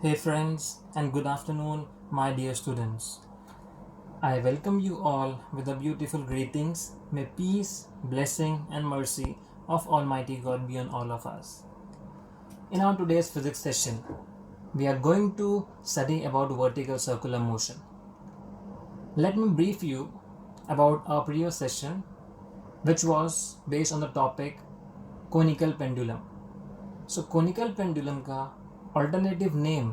Hey friends, and good afternoon, my dear students. I welcome you all with the beautiful greetings. May peace, blessing, and mercy of Almighty God be on all of us. In our today's physics session, we are going to study about vertical circular motion. Let me brief you about our previous session, which was based on the topic conical pendulum. So conical pendulum का alternative name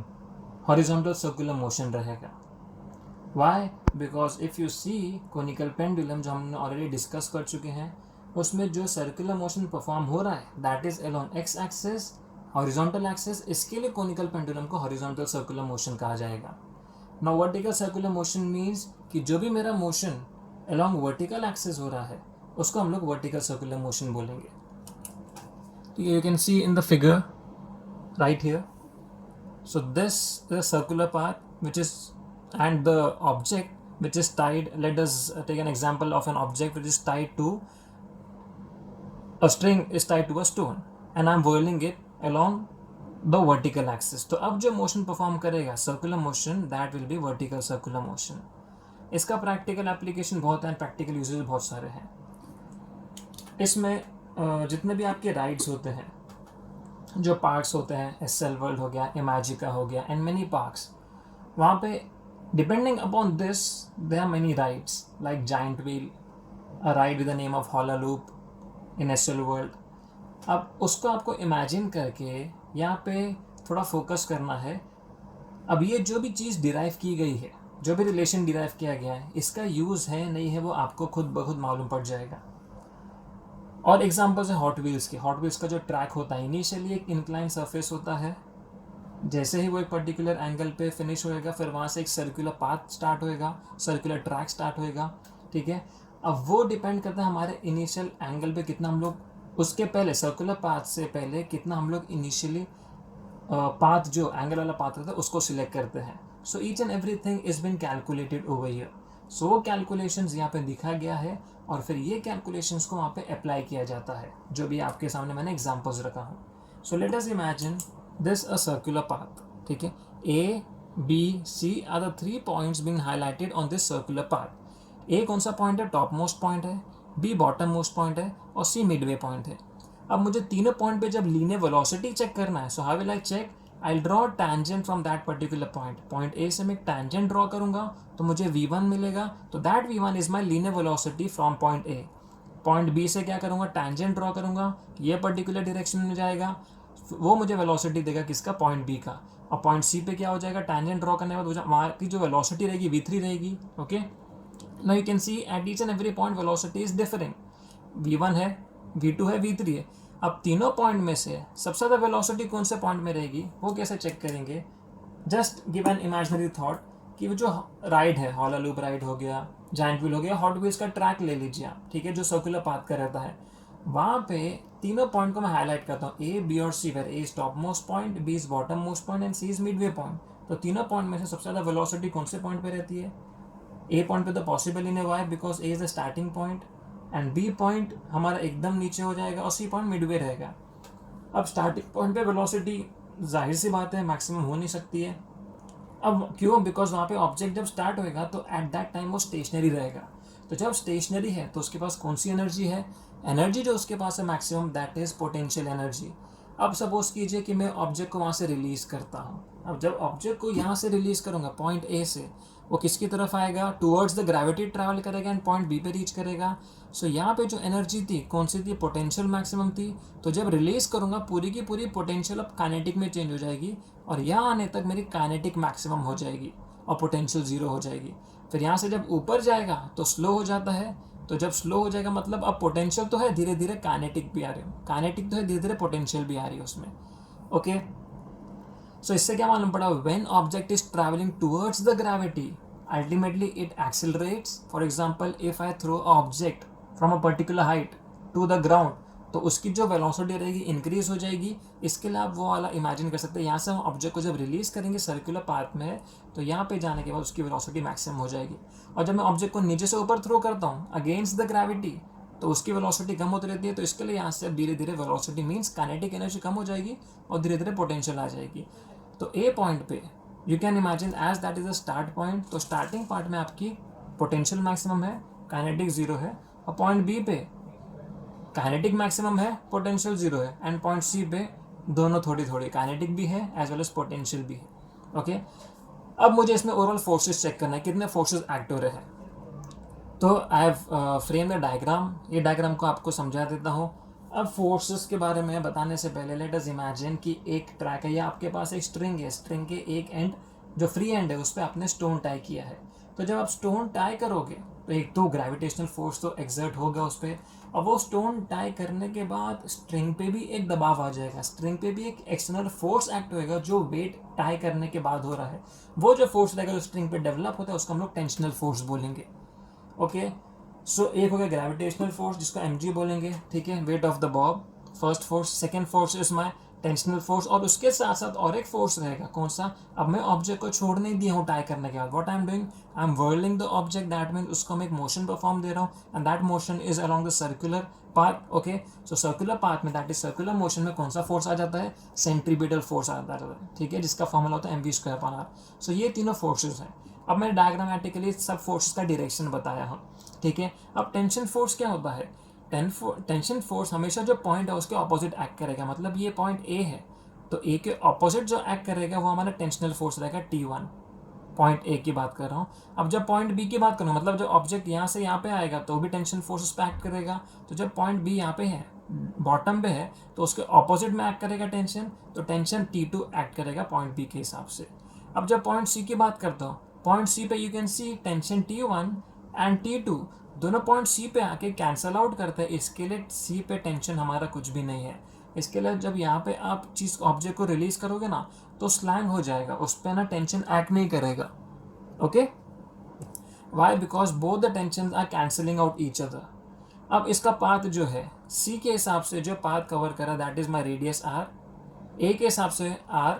horizontal circular motion रहेगा. Why? Because if you see conical pendulum जो हमने already discuss कर चुके हैं, उसमें जो circular motion perform हो रहा है that is along x axis, horizontal axis, इसके लिए conical pendulum को horizontal circular motion कहा जाएगा. Now vertical circular motion means कि जो भी मेरा motion along vertical axis हो रहा है उसको हम लोग vertical circular motion बोलेंगे. तो you can see in the figure right here. So this is a circular path which is and the object which is tied, let us take an example of an object which is tied to a string is tied to a stone and I am whirling it along the vertical axis. तो अब जो motion perform करेगा circular motion that will be vertical circular motion. इसका practical application बहुत है, practical uses बहुत सारे हैं. इसमें जितने भी आपके rides होते हैं, जो पार्क्स होते हैं, एसएल वर्ल्ड हो गया, इमेजिका हो गया एंड मेनी पार्क्स, वहाँ पे depending upon this there are many rides like giant wheel, a ride with the name of hula loop in Essel World. अब उसको आपको इमेजिन करके यहाँ पे थोड़ा फोकस करना है. अब ये जो भी चीज़ डिराइव की गई है, जो भी रिलेशन डिराइव किया गया है, इसका यूज़ है नहीं है वो आपको खुद ब खुद मालूम पड़ जाएगा. और एग्जांपल्स है हॉट व्हील्स के. हॉट व्हील्स का जो ट्रैक होता है इनिशियली एक इंक्लाइन सरफेस होता है, जैसे ही वो एक पर्टिकुलर एंगल पे फिनिश होएगा फिर वहाँ से एक सर्कुलर पाथ स्टार्ट होएगा, सर्कुलर ट्रैक स्टार्ट होएगा. ठीक है, अब वो डिपेंड करता है हमारे इनिशियल एंगल पे कितना हम लोग उसके पहले सर्कुलर पाथ से पहले कितना हम लोग इनिशियली पाथ जो एंगल वाला पाथ होता है उसको सिलेक्ट करते हैं. So each and everything is been calculated over here. So वो कैलकुलेशंस यहाँ पे दिखा गया है और फिर ये कैलकुलेशंस को वहाँ पे अप्लाई किया जाता है, जो भी आपके सामने मैंने एग्जांपल्स रखा हूँ. So let us imagine this a circular path. ठीक है, A B C are the 3 points been highlighted on this circular path. A कौन सा पॉइंट है? टॉप मोस्ट पॉइंट है, बी बॉटम मोस्ट पॉइंट है और सी मिडवे पॉइंट है. अब मुझे तीनों पॉइंट पे जब लीनियर वेलोसिटी चेक करना है, so how will I check? I draw tangent from that particular point. Point A से मैं एक टैंजेंट ड्रॉ करूंगा तो मुझे v1 मिलेगा. तो that v1 is my linear velocity from point A. Point B से क्या करूंगा? टैंजेंट ड्रॉ करूंगा, ये पर्टिकुलर डायरेक्शन में जाएगा, वो मुझे वेलोसिटी देगा किसका? पॉइंट बी का. और पॉइंट सी पे क्या हो जाएगा? टैंजेंट ड्रॉ करने के बाद वहाँ की जो वेलोसिटी रहेगी v3 रहेगी. Okay, now you can C at each and every point velocity is differing. v1 है, v2 है, v3 है. अब तीनों पॉइंट में से सबसे ज़्यादा वेलोसिटी कौन से पॉइंट में रहेगी वो कैसे चेक करेंगे? Just give an imaginary thought कि वो जो राइड है, हॉला लूप राइड हो गया, जाइंट व्हील हो गया, हॉट व्हील्स का ट्रैक ले लीजिए आप. ठीक है, जो सर्कुलर पाथ का रहता है, वहाँ पे तीनों पॉइंट को मैं हाईलाइट करता हूँ, ए बी और C, where A is top most point, B is bottom most point and C is midway point. तो तीनों पॉइंट में से सबसे ज़्यादा वेलोसिटी कौन से पॉइंट पे रहती है? ए पॉइंट पे तो पॉसिबल ही नहीं हुआ है because A is the starting point and B point हमारा एकदम नीचे हो जाएगा और सी पॉइंट मिडवे रहेगा. अब स्टार्टिंग पॉइंट पे वेलोसिटी जाहिर सी बात है मैक्सिमम हो नहीं सकती है. अब क्यों? बिकॉज वहाँ पे ऑब्जेक्ट जब स्टार्ट होएगा तो एट दैट टाइम वो स्टेशनरी रहेगा. तो जब स्टेशनरी है तो उसके पास कौन सी एनर्जी है? एनर्जी जो उसके पास है maximum that is potential energy. अब सपोज कीजिए कि मैं ऑब्जेक्ट को वहाँ से रिलीज करता हूँ. अब जब ऑब्जेक्ट को यहाँ से रिलीज करूँगा पॉइंट ए से, वो किसकी तरफ आएगा? टूवर्ड्स द ग्रेविटी ट्रैवल करेगा एंड पॉइंट बी पे रीच करेगा. सो यहाँ पे जो एनर्जी थी कौन सी थी? पोटेंशियल मैक्सिमम थी. तो जब रिलीज करूँगा पूरी की पूरी पोटेंशियल अब काइनेटिक में चेंज हो जाएगी और यहाँ आने तक मेरी काइनेटिक मैक्सिमम हो जाएगी और पोटेंशियल जीरो हो जाएगी. फिर यहाँ से जब ऊपर जाएगा तो स्लो हो जाता है. तो जब स्लो हो जाएगा मतलब अब पोटेंशियल तो है, धीरे धीरे काइनेटिक भी आ रही है, काइनेटिक तो है, धीरे धीरे पोटेंशियल भी आ रही है उसमें. ओके, सो इससे क्या मालूम पड़ा? When object is travelling towards the gravity ultimately it accelerates. For example if I throw object from a particular height to the ground तो उसकी जो वेलोसिटी रहेगी इंक्रीज हो जाएगी. इसके लिए आप वो वाला इमेजिन कर सकते हैं, यहाँ से हम ऑब्जेक्ट को जब रिलीज करेंगे सर्कुलर पाथ में तो यहाँ पे जाने के बाद उसकी वेलोसिटी मैक्सिमम हो जाएगी. और जब मैं ऑब्जेक्ट को नीचे से ऊपर थ्रो करता हूँ अगेंस्ट द ग्रेविटी तो उसकी वेलोसिटी कम होती रहती है. तो इसके लिए यहाँ से धीरे धीरे वेलोसिटी मीन्स काइनेटिक एनर्जी कम हो जाएगी और धीरे धीरे पोटेंशियल आ जाएगी. तो ए पॉइंट पे you can imagine as that is a start point, तो स्टार्टिंग पार्ट में आपकी पोटेंशियल मैक्सिमम है, काइनेटिक जीरो है, और पॉइंट बी पे काइनेटिक मैक्सिमम है, पोटेंशियल जीरो है, एंड पॉइंट सी पे दोनों थोड़ी थोड़ी काइनेटिक भी है एज वेल एज पोटेंशियल भी है। ओके, अब मुझे इसमें ओवरऑल फोर्सेस चेक करना है, कितने फोर्सेस एक्ट हो रहे हैं। तो I have frame the diagram, ये डायग्राम को आपको समझा देता हूँ। अब फोर्सेस के बारे में बताने से पहले लेट अस इमेजिन कि एक ट्रैक है या आपके पास एक स्ट्रिंग है, स्ट्रिंग के एक एंड जो फ्री एंड है उस पर आपने स्टोन टाई किया है। तो जब आप स्टोन टाई करोगे तो एक तो ग्रेविटेशनल फोर्स तो एक्सर्ट होगा उस पर, और वो स्टोन टाई करने के बाद स्ट्रिंग पे भी एक दबाव आ जाएगा, स्ट्रिंग पे भी एक एक्सटर्नल फोर्स एक्ट होएगा जो वेट टाई करने के बाद हो रहा है। वो जो फोर्स रहेगा जो स्ट्रिंग पे डेवलप होता है उसको हम लोग टेंशनल फोर्स बोलेंगे। ओके, सो एक हो गया ग्रेविटेशनल फोर्स जिसको mg बोलेंगे, ठीक है, weight of the Bob, first force. Second force is my tensional force, और उसके साथ साथ और एक फोर्स रहेगा, कौन सा, अब मैं ऑब्जेक्ट को छोड़ नहीं दिया हूँ टाई करने के बाद, what I am doing, I am whirling the object, that mean उसको मैं एक मोशन परफॉर्म दे रहा हूँ, and that motion is along the circular path. Okay, so circular path में, दैट इज सर्कुलर मोशन में कौन सा फोर्स आ जाता है, सेंट्रीपिटल फोर्स आ जाता है, ठीक है, जिसका फॉर्मूला होता है mv²/r। सो ये तीनों फोर्सेज हैं। अब मैंने डायग्रामेटिकली सब फोर्सेस का डायरेक्शन बताया हूँ, ठीक है। अब टेंशन फोर्स क्या होता है, टेंशन फोर्स हमेशा जो पॉइंट है उसके ऑपोजिट एक्ट करेगा, मतलब ये पॉइंट ए है तो ए के ऑपोजिट जो एक्ट करेगा वो हमारा टेंशनल फोर्स रहेगा T1, पॉइंट ए की बात कर रहा हूँ। अब जब पॉइंट बी की बात करूँ, मतलब जब ऑब्जेक्ट यहाँ से यहाँ पे आएगा तो भी टेंशन फोर्स उस पर एक्ट करेगा, तो जब पॉइंट बी यहाँ पे है, बॉटम पे है, तो उसके ऑपोजिट में एक्ट करेगा टेंशन, तो टेंशन T2 एक्ट करेगा पॉइंट बी के हिसाब से। अब जब पॉइंट सी की बात करता हूँ, पॉइंट सी पे you can C tension T1 and T2 दोनों पॉइंट सी पे आके कैंसल आउट करते हैं, इसके लिए सी पे टेंशन हमारा कुछ भी नहीं है। इसके लिए जब यहाँ पे आप चीज़ ऑब्जेक्ट को रिलीज करोगे ना तो स्लैंग हो जाएगा, उस पर ना टेंशन एक्ट नहीं करेगा। Okay, why, because both the tension are cancelling out each other. अब इसका पाथ जो है सी के हिसाब से जो पाथ कवर करा that is my radius r, ए के हिसाब से r,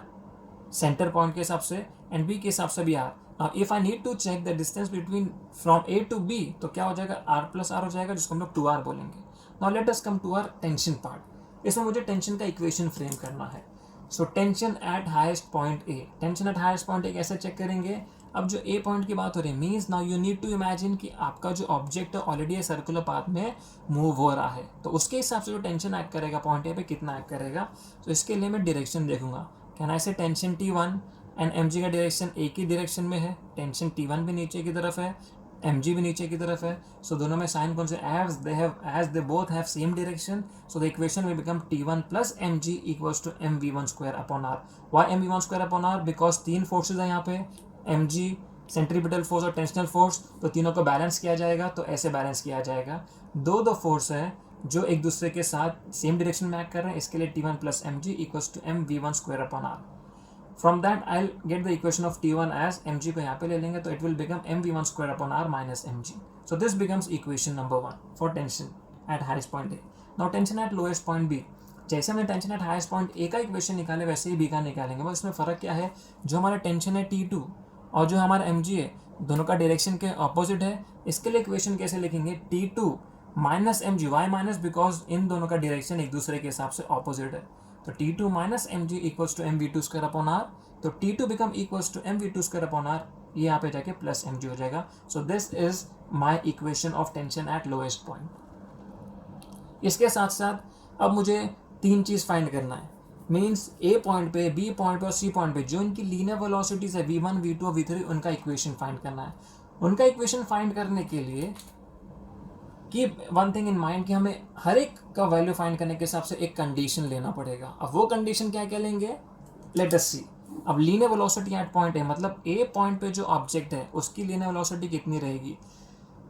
सेंटर पॉइंट के हिसाब से, एंड बी के हिसाब से भी r। Now if I need to check the distance between from A to B तो क्या हो जाएगा, r+r हो जाएगा, जिसको हम लोग 2r बोलेंगे। Now let us come to our tension part। इसमें मुझे टेंशन का इक्वेशन फ्रेम करना है। So tension eight highest point A, tension eight highest point A कैसे चेक करेंगे, अब जो ए पॉइंट की बात हो रही है means now you need to imagine कि आपका जो ऑब्जेक्ट है ऑलरेडी सर्कुलर पाथ में मूव हो रहा है, तो उसके हिसाब से जो टेंशन एक्ट करेगा पॉइंट ए पे कितना एक्ट करेगा। तो इसके लिए मैं डायरेक्शन देखूंगा, कैन आई से टेंशन T1 एंड mg का डायरेक्शन एक ही डायरेक्शन में है, टेंशन T1 भी नीचे की तरफ है, mg भी नीचे की तरफ है, सो दोनों में साइन कौन से, as they both have same direction, so the equation will become T1 plus mg equals to mv1/r। Why mv1/r, because तीन फोर्सेज है यहाँ पे, mg सेंट्रीपिटल फोर्स और टेंशनल फोर्स, तो तीनों को बैलेंस किया जाएगा, तो ऐसे बैलेंस किया जाएगा, दो फोर्स है जो एक दूसरे के साथ सेम डायरेक्शन में एक्ट कर रहे हैं, इसके लिए T1 plus mg equals to mv1/r। From that I'll get the equation of T1 as mg को यहाँ पे ले लेंगे तो it will become mv1/r minus mg. So this becomes equation number 1 for tension at highest point A. Now tension at lowest point B. जैसे हमने tension eight highest point A का equation निकाले वैसे ही बी का निकालेंगे, बस इसमें फ़र्क क्या है, जो हमारा टेंशन है T2 और जो हमारा mg है दोनों का डायरेक्शन के ऑपोजिट है। इसके लिए इक्वेशन कैसे लिखेंगे, T2 minus mg, why minus, because इन दोनों का डायरेक्शन एक दूसरे के हिसाब से ऑपोजिट है, तो T2 minus mg equals to mv2/r, तो T2 become equals to mv2/r, ये यहाँ पे जाके प्लस mg हो जाएगा। सो this is my equation of tension eight lowest point. इसके साथ साथ अब मुझे तीन चीज़ फाइंड करना है, मीन्स ए पॉइंट पे, बी पॉइंट पे और सी पॉइंट पे जो इनकी लीनियर वेलोसिटीज है v1, v2 और v3, उनका इक्वेशन फाइंड करना है। उनका इक्वेशन फाइंड करने के लिए keep one thing in mind कि हमें हर एक का वैल्यू फाइंड करने के हिसाब से एक कंडीशन लेना पड़ेगा। अब वो कंडीशन क्या क्या लेंगे, लेट अस सी। अब लीनियर वेलोसिटी एट पॉइंट है, मतलब ए पॉइंट पे जो ऑब्जेक्ट है उसकी लीनियर वेलोसिटी कितनी रहेगी,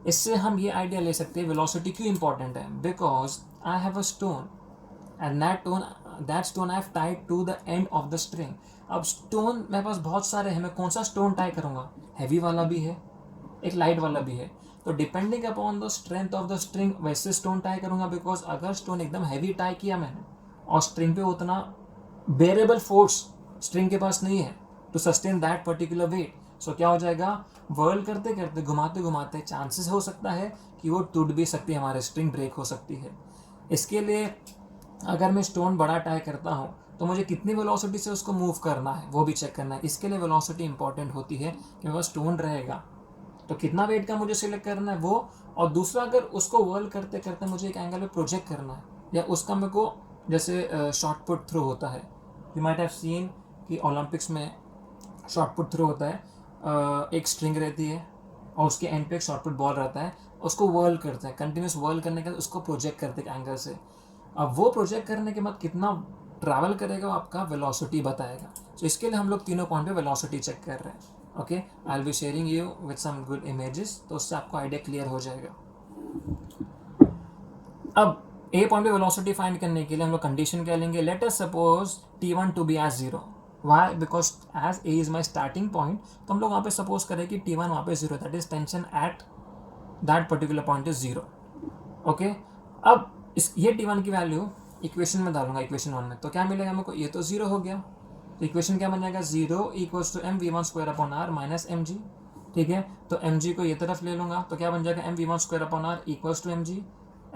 इससे हम ये आइडिया ले सकते हैं वेलोसिटी क्यों इंपॉर्टेंट है, because I have a stone and that stone I have tied to the end of the string. अब स्टोन मेरे पास बहुत सारे हैं, मैं कौन सा स्टोन टाई करूँगा, हैवी वाला भी है एक लाइट वाला भी है, तो depending upon the strength of the string वैसे स्टोन टाई करूँगा, बिकॉज अगर स्टोन एकदम हैवी टाई किया मैंने और स्ट्रिंग पे उतना बेरेबल फोर्स स्ट्रिंग के पास नहीं है to sustain that particular weight, so क्या हो जाएगा, वर्ल करते करते घुमाते घुमाते चांसेस हो सकता है कि वो टूट भी सकती है, हमारे स्ट्रिंग ब्रेक हो सकती है। इसके लिए अगर मैं स्टोन बड़ा टाई करता हूँ तो मुझे कितनी वेलोसिटी से उसको मूव करना है वो भी चेक करना है। इसके लिए वेलोसिटी इंपॉर्टेंट होती है कि मेरे पास स्टोन रहेगा तो कितना वेट का मुझे सिलेक्ट करना है वो, और दूसरा अगर उसको वर्ल करते करते मुझे एक एंगल पे प्रोजेक्ट करना है, या उसका मेरे को जैसे शॉर्ट पुट थ्रो होता है, यू माइट हैव सीन कि ओलंपिक्स में शॉर्ट पुट थ्रो होता है, एक स्ट्रिंग रहती है और उसके एंड पे एक शॉर्ट पुट बॉल रहता है, उसको वर्ल करते हैं, कंटिन्यूस वर्ल करने के बाद उसको प्रोजेक्ट करते हैं एंगल से। अब वो प्रोजेक्ट करने के बाद कितना ट्रैवल करेगा वो आपका वेलोसिटी बताएगा। तो इसके लिए हम लोग तीनों पॉइंट पे वेलोसिटी चेक कर रहे हैं। Okay, I will be sharing you with some good images, तो उससे आपको आइडिया क्लियर हो जाएगा। अब ए पॉइंट पे वेलोसिटी फाइंड करने के लिए हम लोग कंडीशन क्या लेंगे, let us suppose T1 to be as 0। Why? Because as A is my starting point, तो हम लोग वहाँ पे सपोज करें कि T1 वहाँ पे 0, that is tension at that particular point is 0। Okay, अब इस ये T1 की वैल्यू इक्वेशन में डालूंगा, इक्वेशन 1 में, तो क्या मिलेगा मेरे को, ये तो 0 हो गया, तो इक्वेशन क्या बन जाएगा, 0 equals to mv1 square upon r minus mg। ठीक है, तो mg को ये तरफ ले लूँगा तो क्या बन जाएगा, mv1 square upon r equals to mg,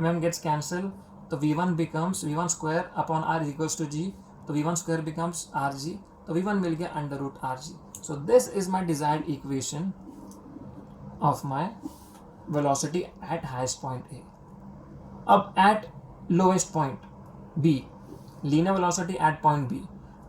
mm gets cancel, तो v1 becomes v1 square upon r equals to g, तो v1 स्क्वायर बिकम्स rg, तो v1 मिल गया under root rg। So this is my desired equation of my velocity at highest point A. अब at lowest point B, linear velocity at point B.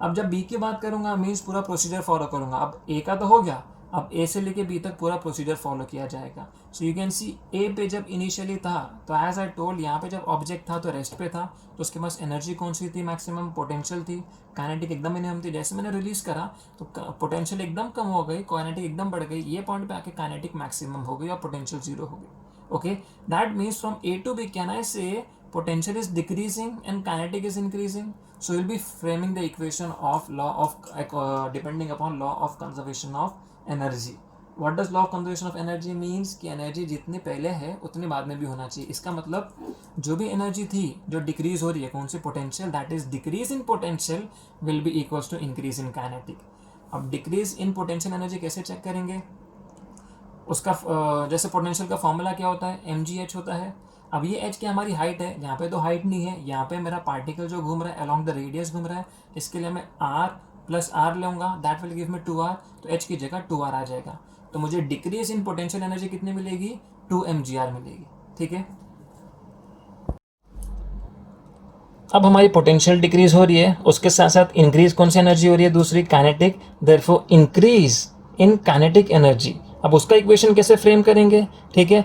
अब जब B की बात करूंगा means पूरा प्रोसीजर फॉलो करूंगा। अब ए का तो हो गया, अब ए से लेके बी तक पूरा प्रोसीजर फॉलो किया जाएगा। सो यू कैन सी ए पे जब इनिशियली था तो एज आई टोल्ड, यहाँ पे जब ऑब्जेक्ट था तो रेस्ट पे था, तो उसके पास एनर्जी कौन सी थी, मैक्सिमम पोटेंशियल थी, काइनेटिक एकदम मिनिमम थी। जैसे मैंने रिलीज करा तो पोटेंशियल एकदम कम हो गई, काइनेटिक एकदम बढ़ गई, ये पॉइंट पे आके काइनेटिक मैक्सिमम हो गई और पोटेंशियल 0 हो गई। Okay, that means from A to B, can I say potential is decreasing and kinetic is increasing? So we'll be framing the equation of law of depending upon law of conservation of energy. What does law of conservation of energy means? कि energy जितनी पहले है उतनी बाद में भी होना चाहिए। इसका मतलब जो भी एनर्जी थी जो डिक्रीज हो रही है, कौन सी, potential, that is decrease in potential will be equals to increase in kinetic. अब डिक्रीज इन पोटेंशियल एनर्जी कैसे चेक करेंगे, उसका जैसे पोटेंशियल का फॉर्मूला क्या होता है, mgh होता है। अब ये h की हमारी हाइट है, यहाँ पे तो हाइट नहीं है, यहाँ पे मेरा पार्टिकल जो घूम रहा है अलॉन्ग द रेडियस घूम रहा है, इसके लिए मैं r प्लस r लूँगा, that will give me 2r, तो h की जगह 2r आ जाएगा। तो मुझे डिक्रीज इन पोटेंशियल एनर्जी कितनी मिलेगी, 2mgr मिलेगी। ठीक है, अब हमारी पोटेंशियल डिक्रीज हो रही है, उसके साथ साथ इंक्रीज कौन सी एनर्जी हो रही है, दूसरी kinetic, therefore increase in kinetic energy. अब उसका इक्वेशन कैसे फ्रेम करेंगे, ठीक है,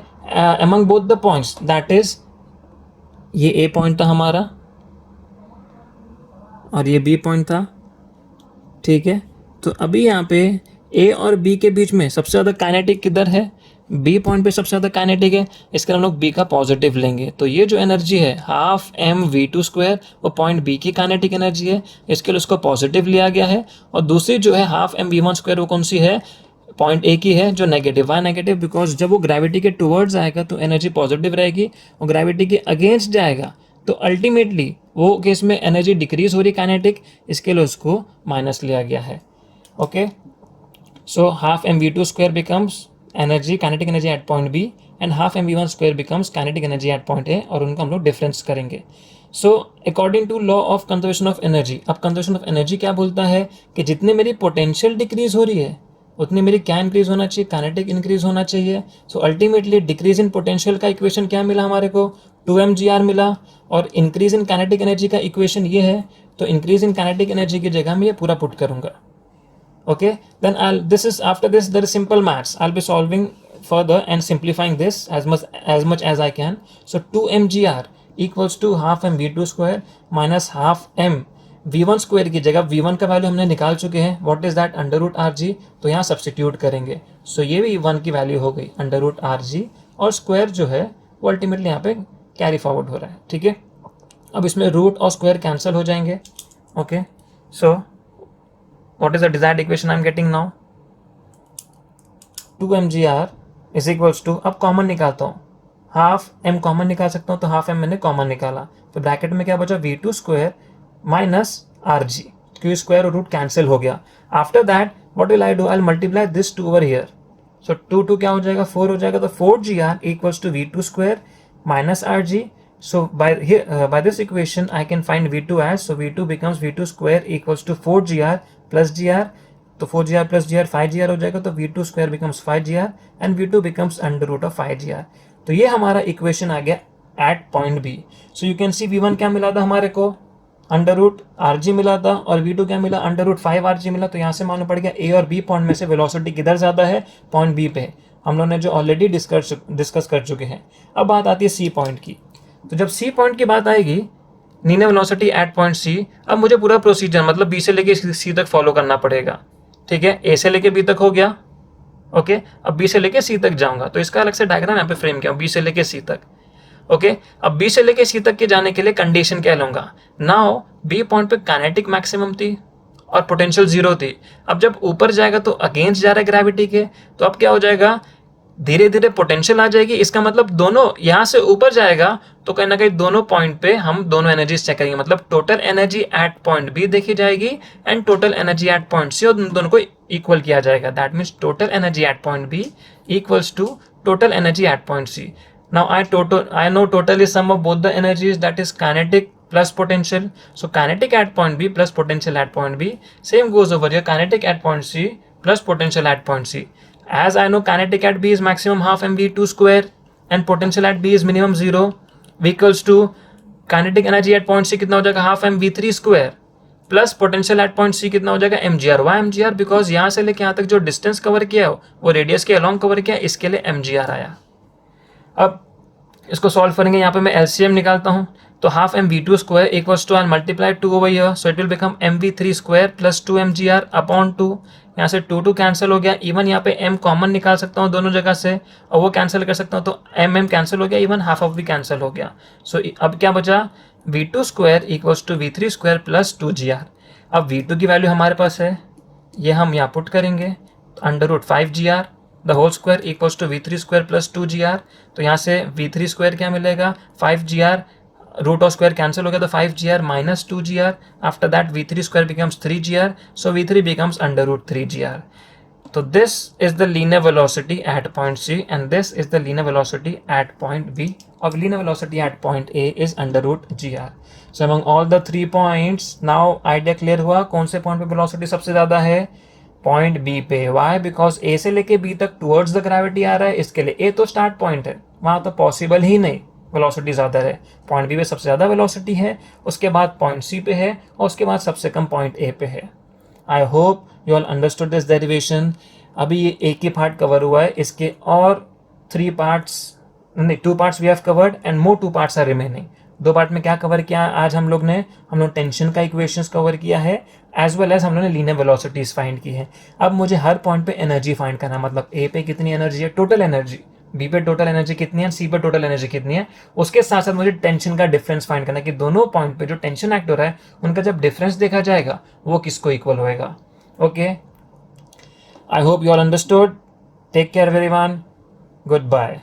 among both the points, that is ये ए पॉइंट था हमारा और ये बी पॉइंट था। ठीक है, तो अभी यहाँ पे ए और बी के बीच में सबसे ज़्यादा काइनेटिक किधर है, बी पॉइंट पे सबसे ज़्यादा काइनेटिक है, इसके हम लोग बी का पॉजिटिव लेंगे। तो ये जो एनर्जी है half M V two square, वो पॉइंट बी की काइनेटिक एनर्जी है, इसके लिए उसको पॉजिटिव लिया गया है। और दूसरी जो है half M V one square, वो कौन सी है, पॉइंट ए की है, जो नेगेटिव। वाई नेगेटिव, बिकॉज जब वो ग्रेविटी के टुवर्ड्स आएगा तो एनर्जी पॉजिटिव रहेगी, और ग्रेविटी के अगेंस्ट जाएगा तो अल्टीमेटली वो केस में एनर्जी डिक्रीज हो रही काइनेटिक, इसके लिए उसको माइनस लिया गया है। Okay, so half M V two square becomes energy, kinetic energy at point B, and half M V one square becomes kinetic energy at point A, और उनको हम लोग डिफरेंस करेंगे। So according to law of conservation of energy, अब conservation of energy क्या बोलता है कि जितनी मेरी पोटेंशियल डिक्रीज हो रही है उतनी मेरी क्या इंक्रीज होना चाहिए, काइनेटिक इंक्रीज होना चाहिए। So ultimately decrease in potential का इक्वेशन क्या मिला हमारे को, 2mgr मिला, और इंक्रीज इन काइनेटिक एनर्जी का इक्वेशन ये है, तो इंक्रीज इन काइनेटिक एनर्जी की जगह मैं ये पूरा पुट करूंगा। Okay, then after this there is simple maths. I'll be solving further and simplifying this as much as I can. So 2mgr equals to half m v2 square minus half m v1 square की जगह v1 का value हमने निकाल चुके हैं, what is that, under root R G, तो यहाँ substitute करेंगे। सो ये भी 1 की वैल्यू हो गई अंडर रूट आर जी, और स्क्वायर जो है वो अल्टीमेटली यहाँ पे कैरी फॉरवर्ड हो रहा है। ठीक है, अब इसमें रूट और स्क्वायर कैंसिल हो जाएंगे। Okay, so what is the desired equation I'm getting now, 2mgr is equals to, अब कॉमन निकालता हूँ, हाफ m कॉमन निकाल सकता हूँ, तो हाफ m मैंने कॉमन निकाला, तो ब्रैकेट में क्या बचा, v2 स्क्वायर माइनस आर जी, क्योंकि स्क्वायर और रूट कैंसिल हो गया। After that what will I do, I will multiply this 2 over here, so 2 2 क्या हो जाएगा, 4 हो जाएगा, तो 4gr equals to v2 square minus R G, So by this equation I can find V2 as, so V2 becomes V2 square equals to 4gr plus gr, तो 4gr plus gr 5gr हो जाएगा, तो V2 square becomes 5gr and V2 becomes under root of 5gr. तो ये हमारा equation आ गया at point B. So you can see V1 क्या मिला था हमारे को, अंडर रूट RG मिला था, और V2 क्या मिला, अंडर रूट 5RG मिला. तो यहाँ से मालूम पड़ गया A और B पॉइंट में से वेलोसिटी किधर ज़्यादा है, पॉइंट B पे. हम लोगों ने जो ऑलरेडी डिस्कस कर चुके हैं. अब बात आती है C पॉइंट की. तो जब C पॉइंट की बात आएगी, linear velocity at point C, अब मुझे पूरा प्रोसीजर मतलब B से लेके C तक फॉलो करना पड़ेगा. ठीक है, A से लेके B तक हो गया. ओके, अब B से लेके C तक जाऊंगा, तो इसका अलग से डायग्राम यहाँ पे फ्रेम किया, B से लेके C तक. ओके, अब B से लेके C तक के जाने के लिए कंडीशन क्या लूंगा. नाउ B पॉइंट पे काइनेटिक मैक्सिमम थी और पोटेंशियल 0 थी. अब जब ऊपर जाएगा तो अगेंस्ट जा रहा है ग्रेविटी के, तो अब क्या हो जाएगा, धीरे धीरे पोटेंशियल आ जाएगी. इसका मतलब दोनों यहाँ से ऊपर जाएगा तो कहीं ना कहीं दोनों पॉइंट पे हम दोनों एनर्जीज चेक करेंगे. मतलब total energy at point B देखी जाएगी and total energy at point C, और दोनों को इक्वल किया जाएगा. That means total energy at point B equals to total energy at point C. Now I know total is sum of both the energies, that is kinetic plus potential. So kinetic at point B plus potential at point B. Same goes over here, kinetic at point C plus potential at point C. As I know kinetic at B is maximum half mv2 square and potential at B is minimum 0, equals to kinetic energy at point C कितना हो जाएगा, half mv3 square plus potential at point C कितना हो जाएगा, mgr. Y mgr, because यहाँ से लेके यहाँ तक जो डिस्टेंस कवर किया है वो रेडियस के अलॉन्ग कवर किया, इसके लिए mgr आया. अब इसको सॉल्व करेंगे, यहाँ पे मैं LCM निकालता हूँ, तो half mv2 square equals to, I multiply 2 over here, so it will become mv3 square plus 2 mgr upon 2. यहाँ से 2 कैंसिल हो गया. इवन यहाँ पे m कॉमन निकाल सकता हूँ दोनों जगह से, और वो कैंसिल कर सकता हूँ, तो m कैंसिल हो गया, इवन हाफ ऑफ भी कैंसिल हो गया. सो अब क्या बचा, v2 square equals to v3 square plus 2gr. अब v2 की वैल्यू हमारे पास है, ये हम यहाँ पुट करेंगे, under root 5gr the whole square equals to V3 square plus 2gr. तो यहाँ से V3 स्क्वायर क्या मिलेगा, 5gr, root of square cancel हो गया, तो 5gr minus 2gr. After that V3 square becomes 3gr, so V3 becomes under root 3gr. तो this is the linear velocity at point C and this is the linear velocity at point B. और linear velocity at point A is under root gr. So among all the 3 points, now idea clear हुआ कौन से point पे velocity सबसे ज़्यादा है, point B पे. Why, because ए से लेके बी तक टुवर्ड्स द ग्रेविटी आ रहा है, इसके लिए ए तो स्टार्ट पॉइंट है, वहाँ तो पॉसिबल ही नहीं वेलोसिटी ज़्यादा है. पॉइंट बी पे सबसे ज़्यादा वेलोसिटी है, उसके बाद पॉइंट सी पे है, और उसके बाद सबसे कम पॉइंट ए पे है. आई hope you all understood this derivation. अभी ये एक ही पार्ट कवर हुआ है, इसके और 3 पार्ट्स, नहीं 2 parts we have covered and more 2 parts are remaining. 2 part में क्या कवर किया आज हम लोग टेंशन का इक्वेशंस कवर किया है, एज वेल एज हम लोग ने लीनियर वेलोसिटीज फाइंड की है. अब मुझे हर पॉइंट पे एनर्जी फाइंड करना है, मतलब ए पे कितनी एनर्जी है, टोटल एनर्जी, बी पे टोटल एनर्जी कितनी है, सी पे टोटल एनर्जी कितनी है. उसके साथ साथ मुझे टेंशन का डिफरेंस फाइंड करना है कि दोनों पॉइंट पे जो टेंशन एक्ट हो रहा है उनका जब डिफरेंस देखा जाएगा वो किसको इक्वल होएगा. Okay, I hope you all understood. Take care everyone, good bye.